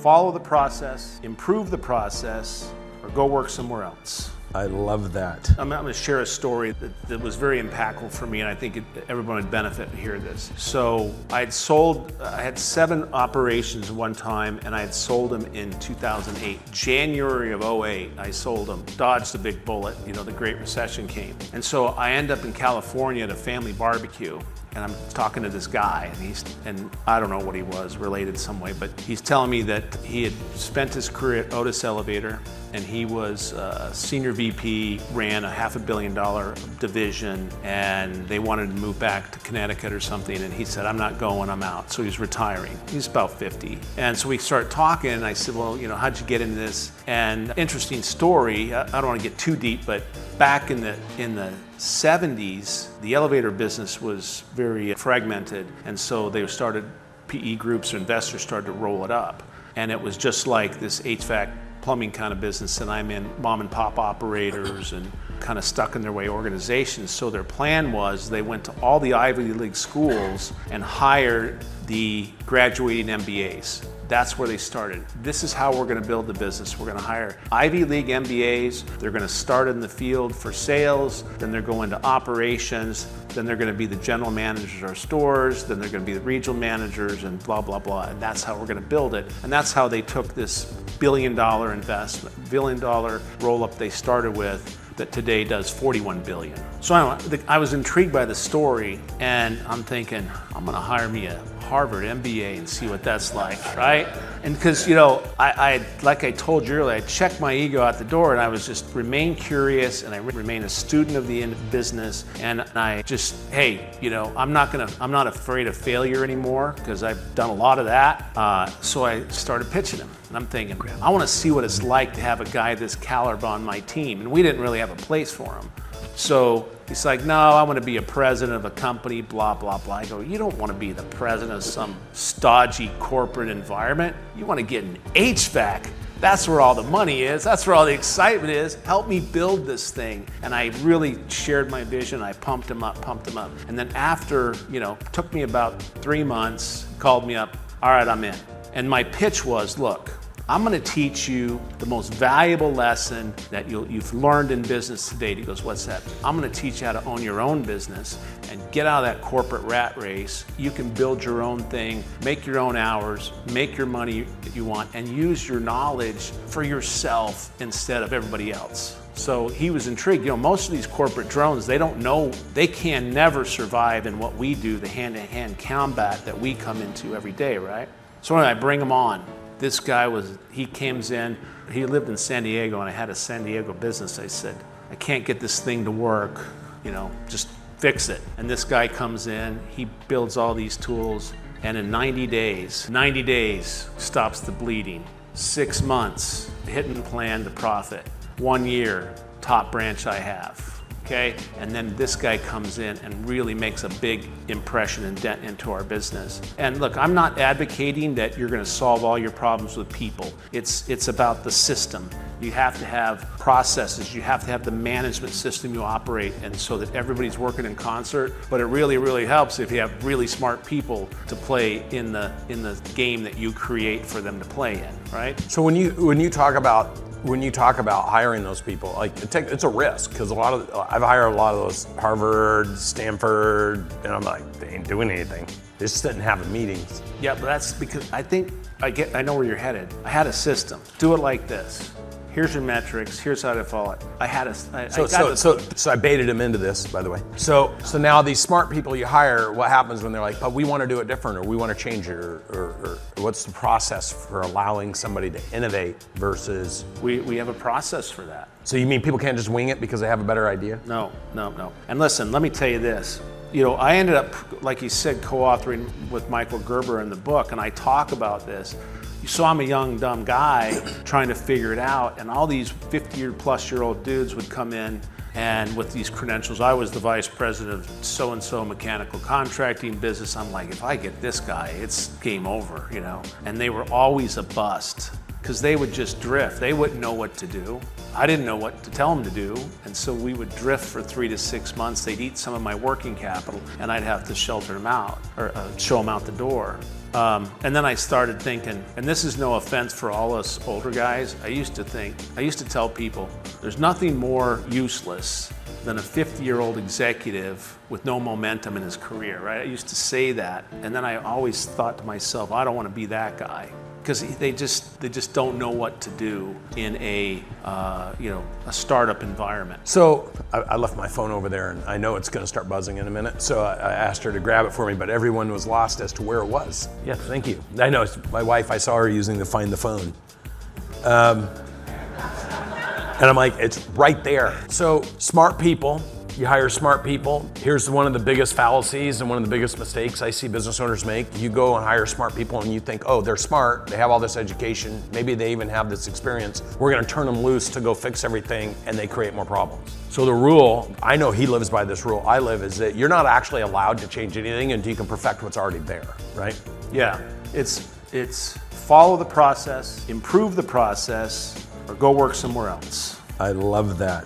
follow the process, improve the process, or go work somewhere else. I love that. I'm going to share a story that was very impactful for me, and I think everyone would benefit to hear this. So I had 7 operations one time, and I had sold them in 2008. January of 2008, I sold them. Dodged the big bullet, the Great Recession came. And so I end up in California at a family barbecue. And I'm talking to this guy, and I don't know what he was, related some way, but he's telling me that he had spent his career at Otis Elevator, and he was a senior VP, ran a $500 million division, and they wanted to move back to Connecticut or something, and he said, I'm not going, I'm out. So he's retiring. He's about 50. And so we started talking, and I said, well, how'd you get into this? And interesting story, I don't want to get too deep, but back in the 70s, the elevator business was very fragmented, and so they started, PE groups or investors started to roll it up. And it was just like this HVAC plumbing kind of business, and I'm in mom and pop operators and kind of stuck in their way organizations. So their plan was they went to all the Ivy League schools and hired the graduating MBAs. That's where they started. This is how we're going to build the business. We're going to hire Ivy League MBAs. They're going to start in the field for sales, then they're going to operations, then they're going to be the general managers of our stores, then they're going to be the regional managers, and blah, blah, blah. And that's how we're going to build it. And that's how they took this billion-dollar investment, billion-dollar roll-up they started with, that today does $41 billion. So I was intrigued by the story, and I'm thinking, I'm gonna hire me a Harvard MBA and see what that's like, right? And because, I like I told you earlier, I checked my ego out the door, and I was just remain curious, and I remain a student of the business, and I just, hey, I'm not afraid of failure anymore, because I've done a lot of that. So I started pitching him. And I'm thinking, I want to see what it's like to have a guy this caliber on my team. And we didn't really have a place for him. So he's like, no, I want to be a president of a company, blah, blah, blah. I go, you don't want to be the president of some stodgy corporate environment. You want to get an HVAC. That's where all the money is. That's where all the excitement is. Help me build this thing. And I really shared my vision. I pumped him up. And then after, took me about 3 months, called me up, all right, I'm in. And my pitch was, look, I'm going to teach you the most valuable lesson that you've learned in business to date. He goes, what's that? I'm going to teach you how to own your own business and get out of that corporate rat race. You can build your own thing, make your own hours, make your money that you want, and use your knowledge for yourself instead of everybody else. So he was intrigued. Most of these corporate drones, they don't know, they can never survive in what we do, the hand-to-hand combat that we come into every day, right? So anyway, I bring him on. This guy he comes in, he lived in San Diego, and I had a San Diego business. I said, I can't get this thing to work, just fix it. And this guy comes in, he builds all these tools, and in 90 days stops the bleeding. 6 months, hitting the plan to profit. 1 year, top branch I have. Okay, and then this guy comes in and really makes a big impression and dent into our business. And look, I'm not advocating that you're going to solve all your problems with people. It's about the system. You have to have processes. You have to have the management system you operate, and so that everybody's working in concert. But it really, really helps if you have really smart people to play in the game that you create for them to play in, right? So when you talk about hiring those people, it's a risk, because I've hired a lot of those Harvard, Stanford, and I'm like, they ain't doing anything. They just didn't have meetings. Yeah, but that's because I know where you're headed. I had a system. Do it like this. Here's your metrics. Here's how to follow it. So I baited him into this, by the way. So now these smart people you hire, what happens when they're like, but we want to do it different, or we want to change it, or what's the process for allowing somebody to innovate versus? We have a process for that. So you mean people can't just wing it because they have a better idea? No. And listen, let me tell you this. I ended up, like you said, co-authoring with Michael Gerber in the book, and I talk about this. So I'm a young, dumb guy trying to figure it out, and all these 50-plus-year-old dudes would come in, and with these credentials, I was the vice president of so-and-so mechanical contracting business. I'm like, if I get this guy, it's game over, And they were always a bust, because they would just drift. They wouldn't know what to do. I didn't know what to tell them to do, and so we would drift for 3 to 6 months. They'd eat some of my working capital, and I'd have to shelter them out, or show them out the door. And then I started thinking, and this is no offense for all us older guys, I used to tell people, there's nothing more useless than a 50-year-old executive with no momentum in his career, right? I used to say that, and then I always thought to myself, I don't want to be that guy, because they just don't know what to do in a startup environment. So I left my phone over there, and I know it's going to start buzzing in a minute. So I asked her to grab it for me, but everyone was lost as to where it was. Yeah, thank you. I know it's my wife. I saw her using the Find the Phone. And I'm like, it's right there. So smart people, you hire smart people. Here's one of the biggest fallacies and one of the biggest mistakes I see business owners make. You go and hire smart people and you think, oh, they're smart, they have all this education, maybe they even have this experience. We're gonna turn them loose to go fix everything, and they create more problems. So the rule, I know he lives by this rule, I live, is that you're not actually allowed to change anything until you can perfect what's already there, right? Yeah, it's follow the process, improve the process, or go work somewhere else. I love that.